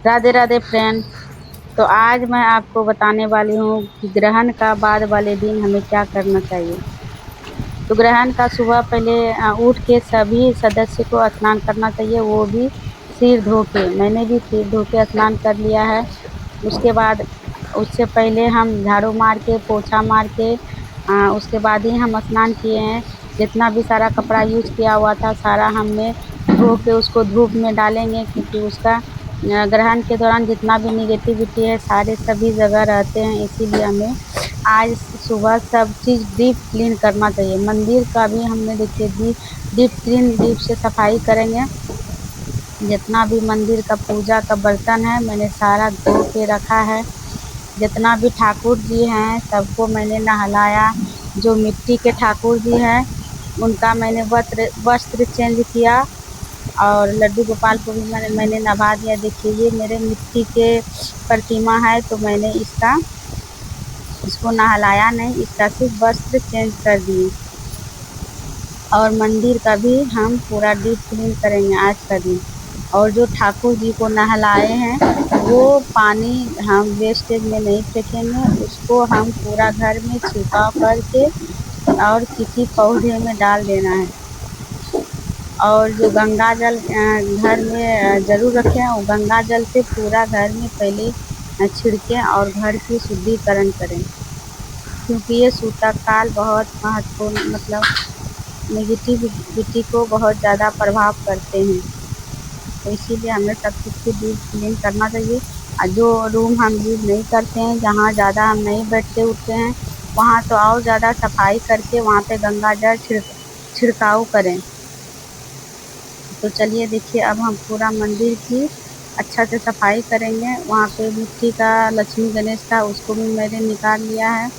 Radhe Radhe friend. तो आज मैं आपको बताने वाली हूँ कि ग्रहण का बाद वाले दिन हमें क्या करना चाहिए। तो ग्रहण का सुबह पहले उठ के सभी सदस्य को स्नान करना चाहिए, वो भी सिर धो के। मैंने भी सिर धो के स्नान कर लिया है। उसके बाद उससे पहले हम झाड़ू मार के पोछा मार के उसके बाद ही हम स्नान किए हैं। जितना भी सारा कपड़ा यूज किया हुआ था सारा हमने धो के उसको धूप में डालेंगे, क्योंकि उसका ग्रहण के दौरान जितना भी निगेटिविटी है सारे सभी जगह रहते हैं। इसीलिए हमें आज सुबह सब चीज़ डीप क्लीन करना चाहिए। मंदिर का भी हमने देखिए डीप क्लीन डीप से सफाई करेंगे। जितना भी मंदिर का पूजा का बर्तन है मैंने सारा धो के रखा है। जितना भी ठाकुर जी हैं सबको मैंने नहलाया। जो मिट्टी के ठाकुर जी हैं उनका मैंने वस्त्र चेंज किया, और लड्डू गोपाल को भी मैंने नवा दिया। देखिए ये मेरे मिट्टी के प्रतिमा है, तो मैंने इसको नहलाया नहीं, इसका सिर्फ वस्त्र चेंज कर दिए। और मंदिर का भी हम पूरा डीप क्लीन करेंगे आज का दिन। और जो ठाकुर जी को नहलाए हैं वो पानी हम वेस्टेज में नहीं फेंकेंगे, उसको हम पूरा घर में छिड़काव करके और किसी पौधे में डाल देना है। और जो गंगा जल घर में ज़रूर रखें, वो गंगा जल से पूरा घर में पहले छिड़कें और घर की शुद्धिकरण करें, क्योंकि ये सूतक काल बहुत महत्वपूर्ण नेगेटिविटी को बहुत ज़्यादा प्रभाव करते हैं। तो इसीलिए हमें सब चीज़ की डीप क्लीन करना चाहिए। और जो रूम हम यूज़ नहीं करते हैं, जहाँ ज़्यादा हम नहीं बैठते उठते हैं, वहाँ तो और ज़्यादा सफाई करके वहाँ पे गंगा जल छिड़काव करें। तो चलिए देखिए, अब हम पूरा मंदिर की अच्छा से सफाई करेंगे। वहाँ पे मिट्टी का लक्ष्मी गणेश था, उसको भी मैंने निकाल लिया है।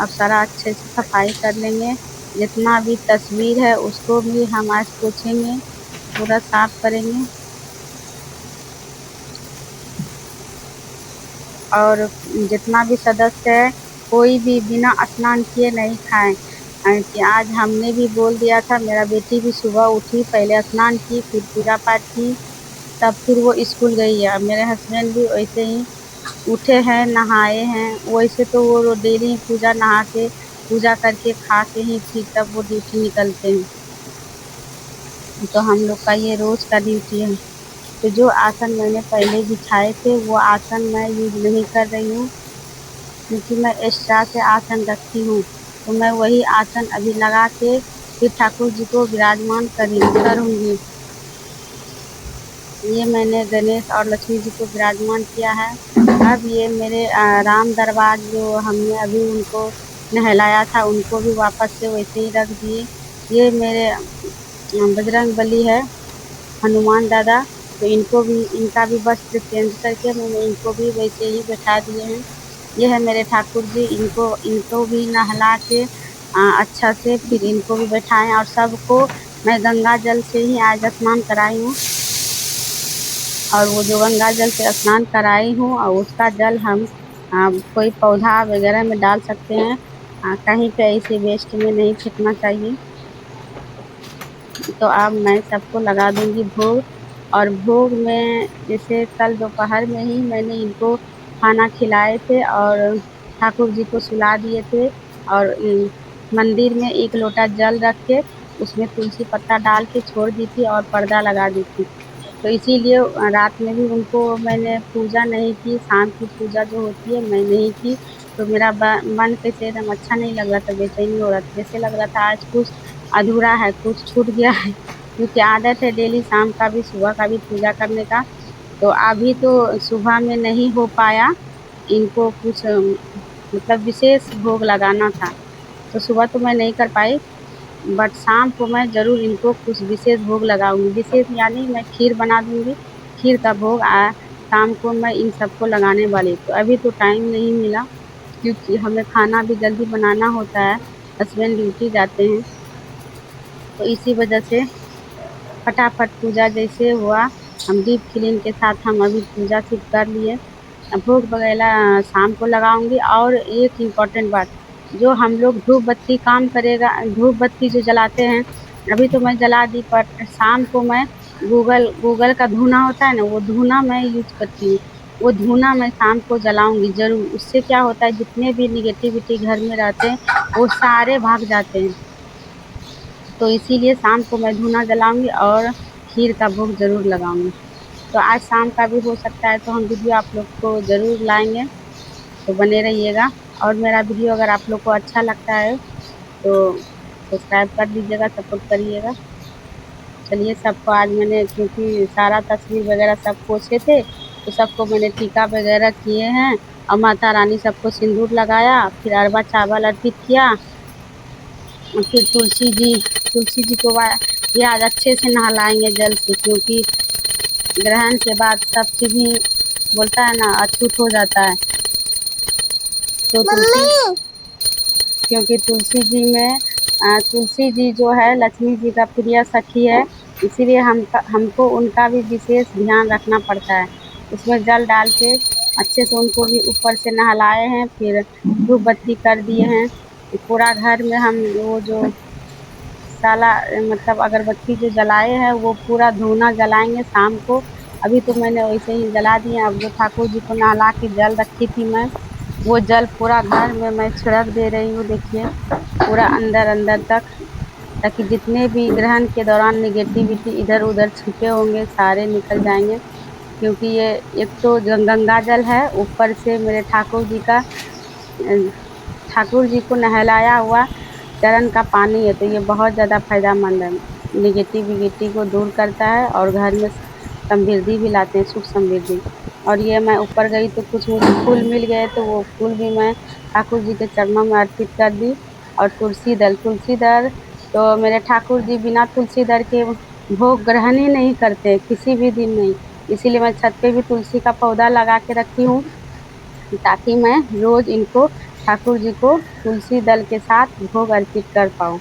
अब सारा अच्छे से सफाई कर लेंगे। जितना भी तस्वीर है उसको भी हम आज पोछेंगे, पूरा साफ करेंगे। और जितना भी सदस्य है कोई भी बिना स्नान किए नहीं खाएं। कि आज हमने भी बोल दिया था, मेरा बेटी भी सुबह उठी, पहले स्नान की, फिर पूजा पाठ की, तब फिर वो स्कूल गई है। मेरे हस्बैंड भी वैसे ही उठे हैं, नहाए हैं। वैसे तो वो डेली पूजा नहा के पूजा करके खा के ही फिर तब वो ड्यूटी निकलते हैं। तो हम लोग का ये रोज़ का ड्यूटी है। तो जो आसन मैंने पहले बिछाए थे वो आसन मैं यूज़ नहीं कर रही हूँ, क्योंकि मैं एक्स्ट्रा से आसन रखती हूँ। तो मैं वही आसन अभी लगा के फिर ठाकुर जी को विराजमान करूँगी। ये मैंने गणेश और लक्ष्मी जी को विराजमान किया है। अब ये मेरे राम दरबार जो हमने अभी उनको नहलाया था उनको भी वापस से वैसे ही रख दिए। ये मेरे बजरंग बली है, हनुमान दादा, तो इनका भी वस्त्र चेंज करके मैंने इनको भी वैसे ही बैठा दिए हैं। ये है मेरे ठाकुर जी, इनको भी नहला के अच्छा से फिर इनको भी बैठाएं। और सबको मैं गंगा जल से ही आज स्नान कराई हूँ। और वो जो गंगा जल से स्नान कराई हूँ और उसका जल हम कोई पौधा वगैरह में डाल सकते हैं। कहीं पे ऐसे वेस्ट में नहीं फेंकना चाहिए। तो अब मैं सबको लगा दूंगी भोग। और भोग में जैसे कल दोपहर में ही मैंने इनको खाना खिलाए थे और ठाकुर जी को सुला दिए थे। और मंदिर में एक लोटा जल रख के उसमें तुलसी पत्ता डाल के छोड़ दी थी और पर्दा लगा दी थी। तो इसीलिए रात में भी उनको मैंने पूजा नहीं की, शाम की पूजा जो होती है मैं नहीं की। तो मेरा मन कैसे एकदम अच्छा नहीं लग रहा था, बेचैनी हो रहा था, जैसे लग रहा था आज कुछ अधूरा है, कुछ छूट गया है। क्योंकि आदत है डेली शाम का भी सुबह का भी पूजा करने का। तो अभी तो सुबह में नहीं हो पाया, इनको कुछ विशेष भोग लगाना था, तो सुबह तो मैं नहीं कर पाई। बट शाम को मैं ज़रूर इनको कुछ विशेष भोग लगाऊंगी। विशेष यानी मैं खीर बना दूंगी, खीर का भोग शाम को मैं इन सबको लगाने वाली। तो अभी तो टाइम नहीं मिला, क्योंकि हमें खाना भी जल्दी बनाना होता है, हस्बैंड ड्यूटी जाते हैं। तो इसी वजह से फटाफट पूजा जैसे हुआ, हम डीप क्लीन के साथ हम अभी पूजा सिर्फ कर लिए। भोग वगैरह शाम को लगाऊंगी। और एक इम्पॉर्टेंट बात, जो हम लोग धूप बत्ती काम करेगा, धूप बत्ती जो जलाते हैं, अभी तो मैं जला दी, पर शाम को मैं गूगल गूगल का धुना होता है ना, वो धुना मैं यूज करती हूँ। वो धुना मैं शाम को जलाऊंगी जरूर। उससे क्या होता है, जितने भी निगेटिविटी घर में रहते हैं वो सारे भाग जाते हैं। तो इसीलिए शाम को मैं धूना जलाऊंगी और खीर का भोग ज़रूर लगाऊंगी। तो आज शाम का भी हो सकता है, तो हम वीडियो आप लोग को ज़रूर लाएंगे, तो बने रहिएगा। और मेरा वीडियो अगर आप लोग को अच्छा लगता है तो सब्सक्राइब कर दीजिएगा, सपोर्ट करिएगा। चलिए, सबको आज मैंने, क्योंकि सारा तस्वीर वगैरह सब पोछे थे, तो सबको मैंने टीका वगैरह किए हैं और माता रानी सबको सिंदूर लगाया, फिर अरवा चावल अर्पित किया। और फिर तुलसी जी को ये आज अच्छे से नहलाएंगे जल से, क्योंकि ग्रहण के बाद सब चीज़ ही बोलता है ना अछूत हो जाता है। तो क्योंकि तुलसी जी जो है लक्ष्मी जी का प्रिय सखी है, इसीलिए हमको उनका भी विशेष ध्यान रखना पड़ता है। उसमें जल डाल के अच्छे से उनको भी ऊपर से नहलाए हैं, फिर धूप बत्ती कर दिए हैं। पूरा घर में हम वो जो साला मतलब अगरबत्ती जो जलाए हैं वो पूरा धूना जलाएंगे शाम को। अभी तो मैंने वैसे ही जला दिए। अब जो ठाकुर जी को नहला के जल रखी थी मैं, वो जल पूरा घर में मैं छिड़क दे रही हूँ। देखिए, पूरा अंदर अंदर तक, ताकि जितने भी ग्रहण के दौरान निगेटिविटी इधर उधर छिपे होंगे सारे निकल जाएंगे। क्योंकि ये एक तो गंगा जल है, ऊपर से मेरे ठाकुर जी को नहलाया हुआ चरण का पानी है, तो ये बहुत ज़्यादा फायदेमंद है। निगेटिविटी को दूर करता है और घर में समृद्धि भी लाते हैं, सुख समृद्धि। और ये मैं ऊपर गई तो कुछ मुझे फूल मिल गए, तो वो फूल भी मैं ठाकुर जी के चरणों में अर्पित कर दी। और तुलसी दल तो मेरे ठाकुर जी बिना तुलसी दल के भोग ग्रहण ही नहीं करते, किसी भी दिन नहीं। इसीलिए मैं छत पे भी तुलसी का पौधा लगा के रखी हूँ, ताकि मैं रोज़ इनको ठाकुर जी को तुलसी दल के साथ भोग अर्पित कर पाऊँ,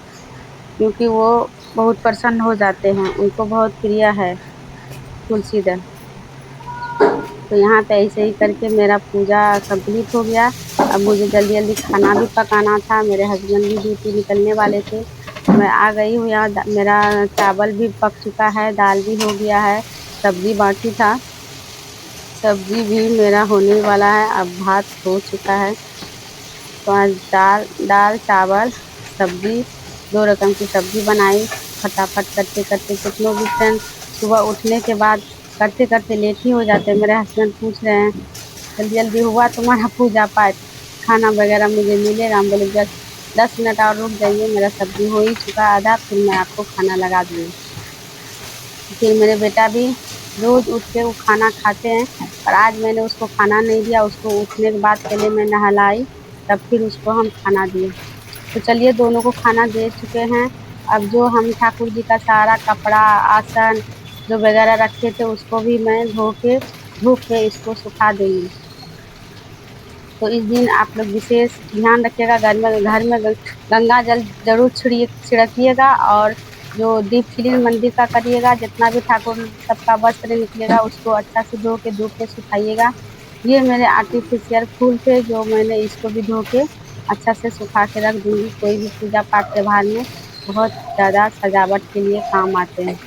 क्योंकि वो बहुत प्रसन्न हो जाते हैं, उनको बहुत प्रिय है तुलसी दल। तो यहाँ पे ऐसे ही करके मेरा पूजा कंप्लीट हो गया। अब मुझे जल्दी जल्दी खाना भी पकाना था, मेरे हस्बैंड भी ड्यूटी निकलने वाले थे। मैं आ गई हूँ यहाँ। मेरा चावल भी पक चुका है, दाल भी हो गया है, सब्ज़ी बाकी था, सब्ज़ी भी मेरा होने वाला है, अब भात हो चुका है। तो आज दाल चावल सब्ज़ी 2 रकम की सब्ज़ी बनाई। फटाफट करते करते कितनों भी फ्रेंड सुबह उठने के बाद करते करते लेट ही हो जाते हैं। मेरे हस्बैंड पूछ रहे हैं, जल्दी जल्दी हुआ तुम्हारा पूजा पाठ, खाना वगैरह मुझे मिलेगा? हम बोले बस 10 मिनट और रुक जाइए, मेरा सब्ज़ी हो ही चुका आधा, फिर मैं आपको खाना लगा दूँगी। फिर मेरे बेटा भी रोज़ उठ के वो खाना खाते हैं, और आज मैंने उसको खाना नहीं दिया। उसको उठने के बाद पहले मैं नहलाई, तब फिर उसको हम खाना दिए। तो चलिए, दोनों को खाना दे चुके हैं। अब जो हम ठाकुर जी का सारा कपड़ा आसन जो वगैरह रखे थे उसको भी मैं धो के धूप में इसको सुखा दूँगी। तो इस दिन आप लोग विशेष ध्यान रखिएगा, घर में गंगा जल ज़रूर छिड़किएगा, और जो दीप क्लीन मंदिर का करिएगा। जितना भी ठाकुर सबका वस्त्र निकलेगा उसको अच्छा से धो के धूप में सुखाइएगा। ये मेरे आर्टिफिशियल फूल थे, जो मैंने इसको भी धो के अच्छा से सुखा के रख दूँगी। कोई भी पूजा पाठ त्योहार में बहुत ज़्यादा सजावट के लिए काम आते हैं।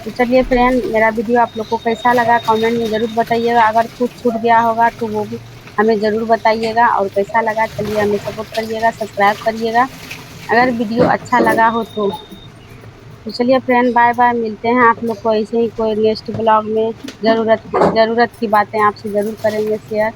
तो चलिए फ्रेंड, मेरा वीडियो आप लोग को कैसा लगा कमेंट में ज़रूर बताइएगा। अगर कुछ छूट गया होगा तो वो भी हमें ज़रूर बताइएगा। और कैसा लगा, चलिए हमें सपोर्ट करिएगा, सब्सक्राइब करिएगा अगर वीडियो अच्छा लगा हो तो। चलिए फ्रेंड, बाय बाय। मिलते हैं आप लोग को ऐसे ही कोई नेक्स्ट ब्लॉग में। ज़रूरत की बातें आपसे ज़रूर करेंगे शेयर।